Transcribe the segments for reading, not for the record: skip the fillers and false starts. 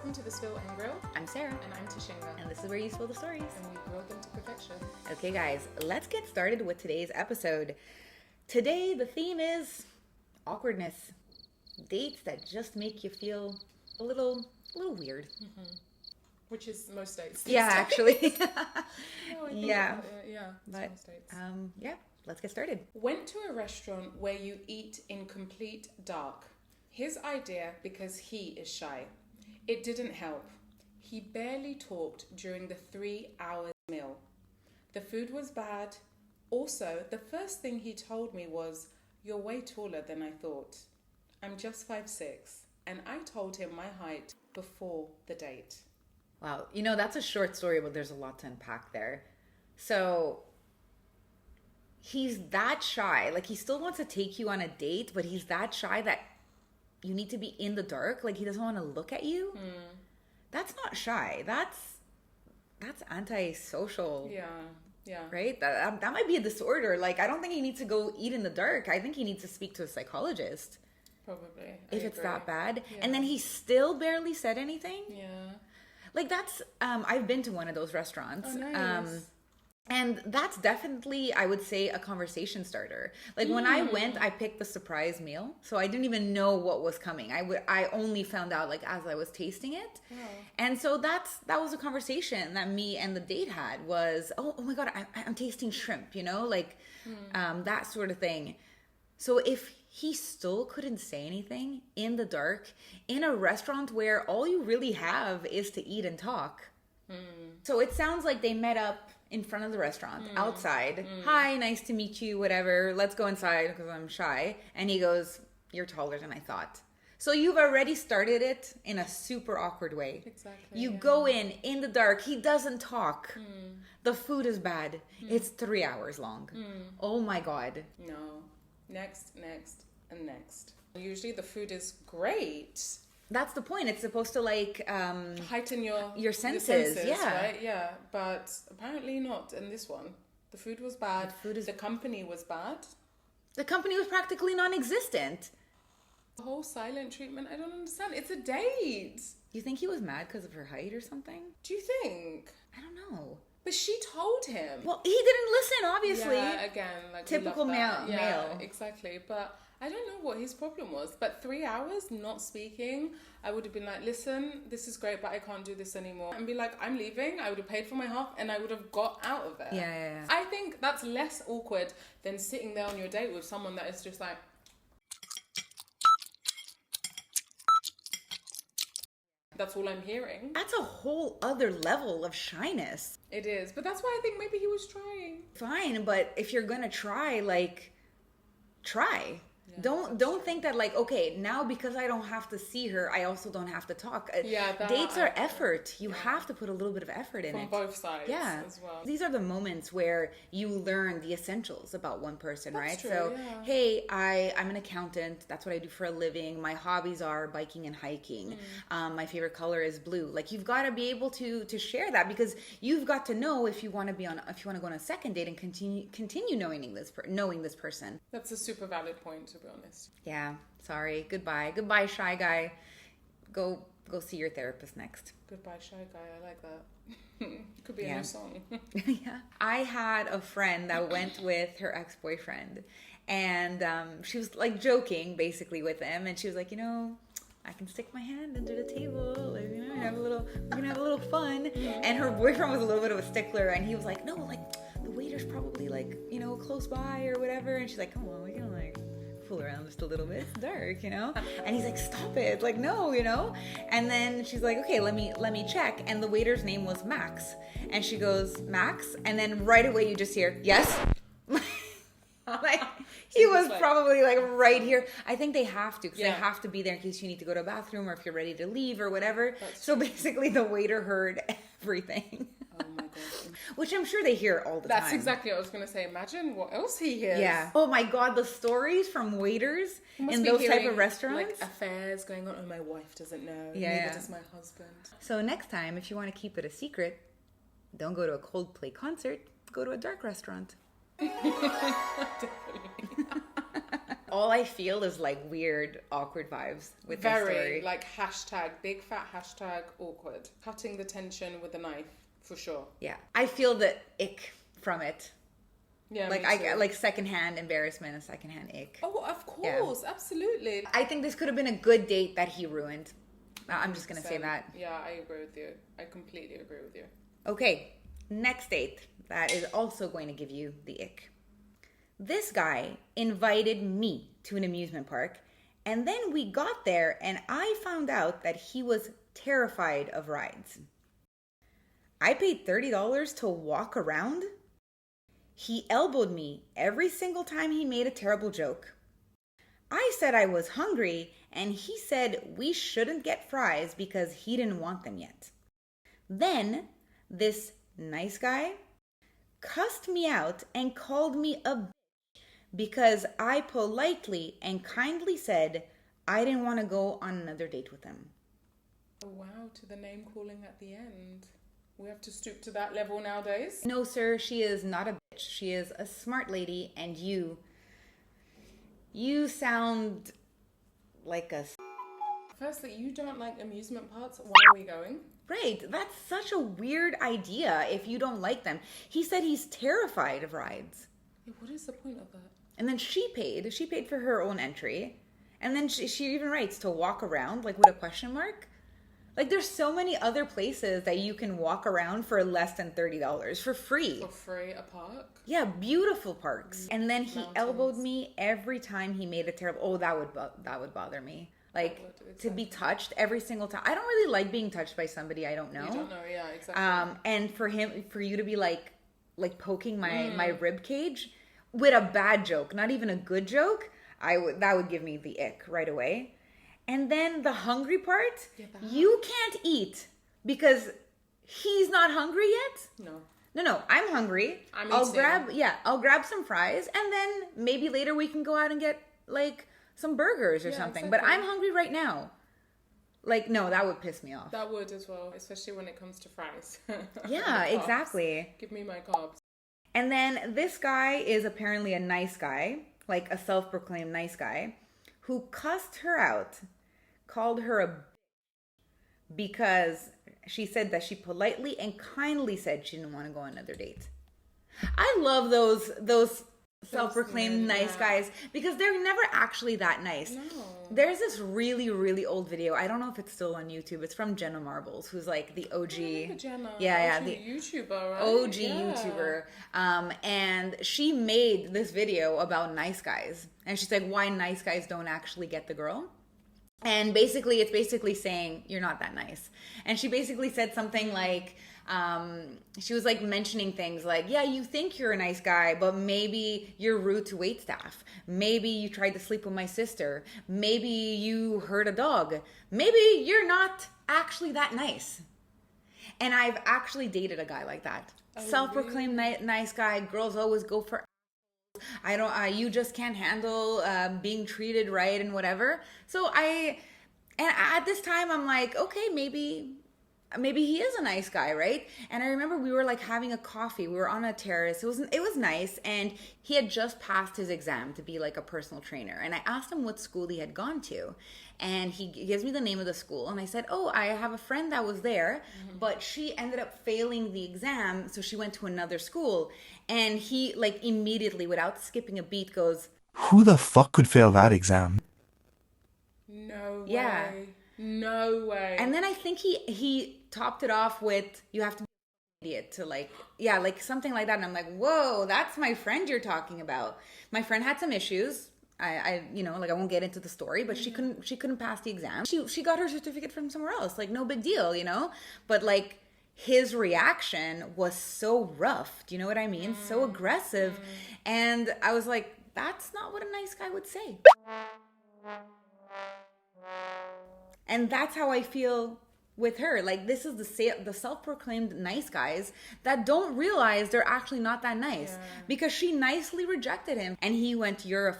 Welcome to The Spill and Grill. I'm Sarah. And I'm Tashinga. And this is where you spill the stories. And we grill them to perfection. Okay, guys, let's get started with today's episode. Today, the theme is awkwardness. Dates that just make you feel a little weird. Mm-hmm. Which is most dates. Yeah, actually. Yeah, but, most dates. Yeah, let's get started. Went to a restaurant where you eat in complete dark. His idea because he is shy. It didn't help. He barely talked during the 3-hour meal. The food was bad. Also, the first thing he told me was, "You're way taller than I thought. I'm just 5'6", and I told him my height before the date." Wow, that's a short story, but there's a lot to unpack there. So, he's that shy. Like, he still wants to take you on a date, but he's that shy that you need to be in the dark. Like, he doesn't want to look at you. That's not shy. That's antisocial. Yeah. Right? That might be a disorder. Like, I don't think he needs to go eat in the dark. I think he needs to speak to a psychologist. Probably. If it's that bad. Yeah. And then he still barely said anything. Yeah. Like, that's, I've been to one of those restaurants. Oh, nice. And that's definitely, I would say, a conversation starter. Like, when I went, I picked the surprise meal. So I didn't even know what was coming. I only found out, like, as I was tasting it. Wow. And so that was a conversation that me and the date had was, oh my God, I'm tasting shrimp, that sort of thing. So if he still couldn't say anything in the dark, in a restaurant where all you really have is to eat and talk. So it sounds like they met up in front of the restaurant, outside. Hi, nice to meet you, whatever. Let's go inside because I'm shy. And he goes, "You're taller than I thought." So you've already started it in a super awkward way. Exactly. You go in the dark. He doesn't talk. The food is bad. It's 3 hours long. Oh my God. No. Next, and next. Usually the food is great. That's the point. It's supposed to Heighten your senses. Yeah. Right? Yeah. But apparently not in this one. The food was bad. The company was bad. The company was practically non-existent. The whole silent treatment, I don't understand. It's a date. You think he was mad because of her height or something? Do you think? I don't know. But she told him. Well, he didn't listen, obviously. Yeah, again, typical male. Yeah, exactly. But I don't know what his problem was. But 3 hours not speaking, I would have been like, "Listen, this is great, but I can't do this anymore." And be like, "I'm leaving." I would have paid for my half and I would have got out of there. Yeah. I think that's less awkward than sitting there on your date with someone that is just like, that's all I'm hearing. That's a whole other level of shyness. It is. But that's why I think maybe he was trying. Fine, but if you're gonna try, try. Yeah, don't think that okay, now because I don't have to see her, I also don't have to talk. Dates are effort. You have to put a little bit of effort in it. From both sides as well. These are the moments where you learn the essentials about one person, That's right? True, so, yeah. Hey, I'm an accountant. That's what I do for a living. My hobbies are biking and hiking. My favorite color is blue. Like, you've got to be able to share that, because you've got to know if you want to go on a second date and continue knowing this person. That's a super valid point, to be honest. Yeah, sorry. Goodbye, shy guy. Go see your therapist next. Goodbye, shy guy. I like that. Could be a new song. Yeah. I had a friend that went with her ex-boyfriend, and she was joking basically with him, and she was like, I can stick my hand under the table, we're gonna have a little fun. And her boyfriend was a little bit of a stickler, and he was like, no, the waiter's probably close by or whatever. And she's like, come on, we can fool around just a little bit. It's dark, And he's like, stop it, no, And then she's like, okay, let me check. And the waiter's name was Max, and she goes, Max, and then right away you just hear, yes. He was probably right here. I think they have to, because they have to be there in case you need to go to a bathroom or if you're ready to leave or whatever. So basically the waiter heard everything. Oh my God. Which I'm sure they hear all the time. That's exactly what I was going to say. Imagine what else he hears. Yeah. Oh my God, the stories from waiters in those type of restaurants. Affairs going on. Oh, my wife doesn't know. Yeah. Neither does my husband. So next time, if you want to keep it a secret, don't go to a Coldplay concert. Go to a dark restaurant. Definitely. all I feel is like weird, awkward vibes with this story. Very, like hashtag, big fat hashtag awkward. Cutting the tension with a knife, for sure. Yeah. I feel the ick from it. Yeah, like me too. like secondhand embarrassment and secondhand ick. Oh, of course, absolutely. I think this could have been a good date that he ruined. I'm just gonna say that. Yeah, I agree with you. I completely agree with you. Okay, next date that is also going to give you the ick. This guy invited me to an amusement park, and then we got there and I found out that he was terrified of rides. I paid $30 to walk around. He elbowed me every single time he made a terrible joke. I said I was hungry, and he said we shouldn't get fries because he didn't want them yet. Then, this nice guy cussed me out and called me a bitch because I politely and kindly said I didn't want to go on another date with him. Oh, wow, to the name calling at the end. We have to stoop to that level nowadays. No, sir, she is not a bitch. She is a smart lady, and you sound like a... Firstly, you don't like amusement parks. Why are we going? Right, that's such a weird idea if you don't like them. He said he's terrified of rides. Yeah, what is the point of that? And then she paid for her own entry. And then she even writes to walk around, like with a question mark. Like there's so many other places that you can walk around for less than $30 for free. For free, a park? Yeah, beautiful parks. And then he Mountains. elbowed me every time he made a terrible... Oh, that would bother me. Like, to be touched every single time. I don't really like being touched by somebody I don't know. You don't know, yeah, exactly. And for you to be like poking my rib cage with a bad joke, not even a good joke, that would give me the ick right away. And then the hungry part, you can't eat because he's not hungry yet. No, I'm hungry. I'll grab some fries, and then maybe later we can go out and get like some burgers or something. Exactly. But I'm hungry right now. Like, no, that would piss me off. That would as well, especially when it comes to fries. Yeah, exactly. Give me my carbs. And then this guy is apparently a nice guy, like a self-proclaimed nice guy, who cussed her out, called her a bitch because she said that she politely and kindly said she didn't want to go on another date. I love those self-proclaimed nice guys because they're never actually that nice. No. There's this really, really old video. I don't know if it's still on YouTube. It's from Jenna Marbles, who's like the OG. Jenna. Yeah, the YouTuber, right? OG YouTuber. And she made this video about nice guys. And she's like, why nice guys don't actually get the girl. And basically, it's basically saying, you're not that nice. And she basically said something like, she was like mentioning things like, yeah, you think you're a nice guy, but maybe you're rude to waitstaff. Maybe you tried to sleep with my sister. Maybe you hurt a dog. Maybe you're not actually that nice. And I've actually dated a guy like that. Oh, self-proclaimed nice guy. Girls always go for... you just can't handle being treated right and whatever. So at this time I'm like, okay, maybe he is a nice guy, right? And I remember we were like having a coffee. We were on a terrace. It was nice, and he had just passed his exam to be like a personal trainer. And I asked him what school he had gone to, and he gives me the name of the school. And I said, oh, I have a friend that was there, but she ended up failing the exam, so she went to another school. And he like immediately, without skipping a beat, goes, who the fuck could fail that exam? No way. Yeah. No way. And then I think he topped it off with, you have to be an idiot to like something like that. And I'm like, whoa, that's my friend you're talking about. My friend had some issues. I won't get into the story, but she couldn't pass the exam. She got her certificate from somewhere else. Like, no big deal, But like, his reaction was so rough. Do you know what I mean? So aggressive. And I was like, that's not what a nice guy would say. And that's how I feel with her. Like, this is the self-proclaimed nice guys that don't realize they're actually not that nice. Because she nicely rejected him, and he went, you're a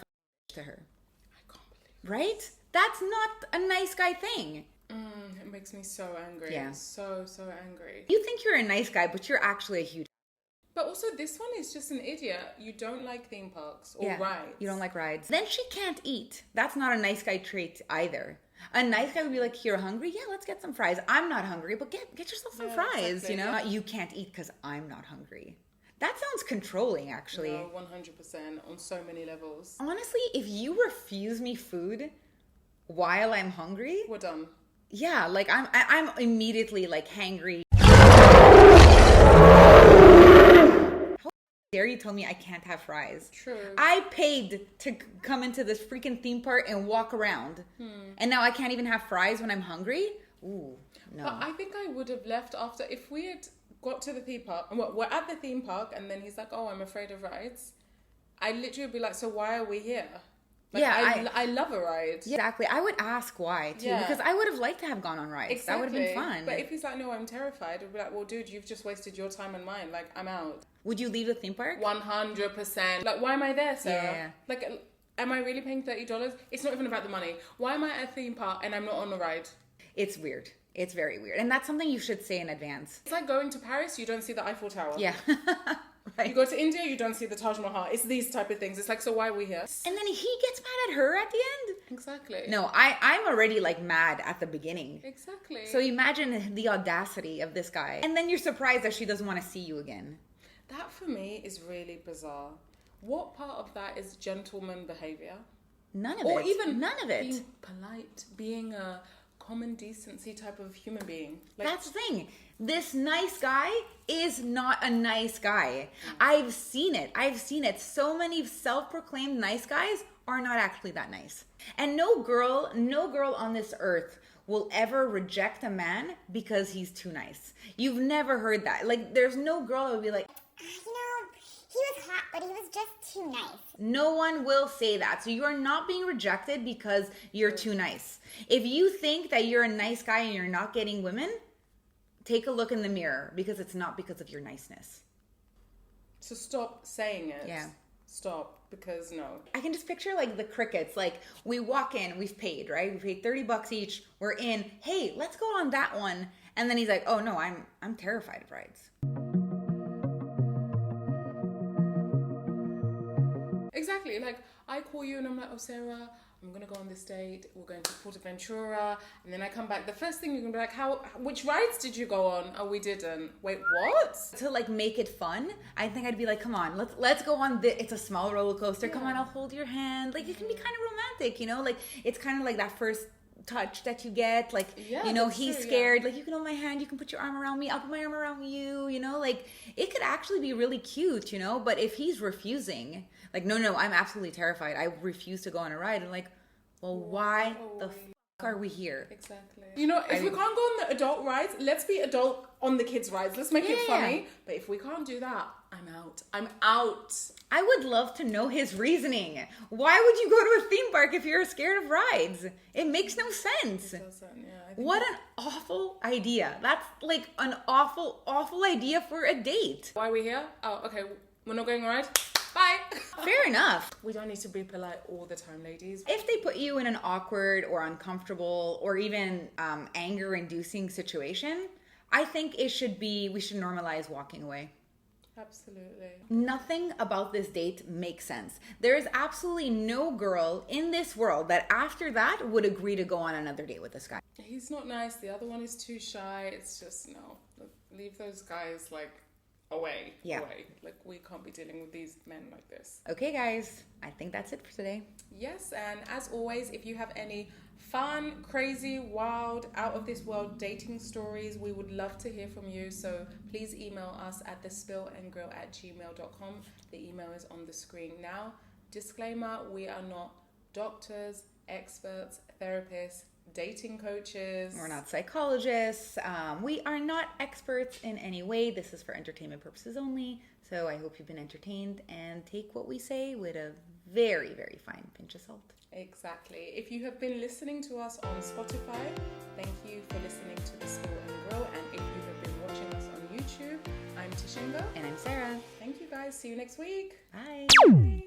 to her. I can't believe right? That's not a nice guy thing. It makes me so angry. Yeah. So angry. You think you're a nice guy, but you're actually a huge... But also, this one is just an idiot. You don't like theme parks or rides. You don't like rides. Then she can't eat. That's not a nice guy trait either. A nice guy would be like, you're hungry? Yeah, let's get some fries. I'm not hungry, but get yourself some fries, exactly. you know? You can't eat because I'm not hungry. That sounds controlling, actually. No, 100% on so many levels. Honestly, if you refuse me food while I'm hungry, We're done. yeah, like I'm immediately like hangry. How dare you tell me I can't have fries? True. I paid to come into this freaking theme park and walk around, and now I can't even have fries when I'm hungry? Ooh, no. But I think I would have left after, if we had got to the theme park, and we're at the theme park, and then he's like, oh, I'm afraid of rides. I literally would be like, so why are we here? Like, Yeah, I love a ride. Yeah, exactly. I would ask why too, because I would have liked to have gone on rides. Exactly. That would have been fun. But if he's like, no, I'm terrified, I'd be like, well, dude, you've just wasted your time and mine. Like, I'm out. Would you leave the theme park? 100%. Like, why am I there, Sarah? Yeah. Like, am I really paying $30? It's not even about the money. Why am I at a theme park and I'm not on a ride? It's weird. It's very weird. And that's something you should say in advance. It's like going to Paris, you don't see the Eiffel Tower. Yeah. Right. You go to India, you don't see the Taj Mahal. It's these type of things. It's like, so why are we here? And then he gets mad at her at the end? Exactly. No, I'm already like mad at the beginning. Exactly. So imagine the audacity of this guy. And then you're surprised that she doesn't want to see you again. That for me is really bizarre. What part of that is gentleman behavior? None of Or it. even none of it. being polite, being a common decency type of human being. Like, That's the thing. This nice guy is not a nice guy. I've seen it. So many self-proclaimed nice guys are not actually that nice. And no girl on this earth will ever reject a man because he's too nice. You've never heard that. Like, there's no girl that would be like, he was hot, but he was just too nice. no one will say that. So you are not being rejected because you're too nice. If you think that you're a nice guy and you're not getting women, take a look in the mirror, because it's not because of your niceness. So stop saying it. Yeah. Stop, because no. I can just picture like the crickets. Like, we walk in, we've paid, right? We paid $30 each. We're in. Hey, let's go on that one. And then he's like, oh no, I'm terrified of rides. Exactly. Like, I call you and I'm like, oh, Sarah, I'm going to go on this date. We're going to Ventura. And then I come back. The first thing you're going to be like, which rides did you go on? Oh, we didn't. Wait, what? To like make it fun, I think I'd be like, come on, let's go on it's a small roller coaster. Come on, I'll hold your hand. Like, it can be kind of romantic, you know? Like, it's kind of like that first touch that you get, like, Yeah, you know, that's he's true, scared, like, you can hold my hand, you can put your arm around me, I'll put my arm around you, you know, like, it could actually be really cute, you know. But if he's refusing, like, no, I'm absolutely terrified, I refuse to go on a ride, and like, well, why the are we here? Exactly. You know, if we can't go on the adult rides, let's be adult on the kids' rides. Let's make it funny. But if we can't do that, I'm out. I would love to know his reasoning. Why would you go to a theme park if you're scared of rides? It makes no sense. It doesn't, yeah. What an awful idea. That's like an awful, awful idea for a date. Why are we here? Oh, okay. We're not going on a ride. Bye. Fair enough. We don't need to be polite all the time, ladies. If they put you in an awkward or uncomfortable or even anger-inducing situation, I think we should normalize walking away. Absolutely. Nothing about this date makes sense. There is absolutely no girl in this world that after that would agree to go on another date with this guy. He's not nice. The other one is too shy. It's just, no. Leave those guys, like, away. Yeah. Away. Like, we can't be dealing with these men like this. Okay, guys. I think that's it for today. Yes, and as always, if you have any fun, crazy, wild, out of this world dating stories, we would love to hear from you. So please email us at thespillandgrill@gmail.com. The email is on the screen now. Disclaimer, we are not doctors, experts, therapists, dating coaches. We're not psychologists. We are not experts in any way. This is for entertainment purposes only. So I hope you've been entertained and take what we say with a very, very fine pinch of salt. Exactly. If you have been listening to us on Spotify, thank you for listening to The Spill and Grill. And if you have been watching us on YouTube, I'm Tishinga. And I'm Sarah. Thank you guys. See you next week. Bye. Bye.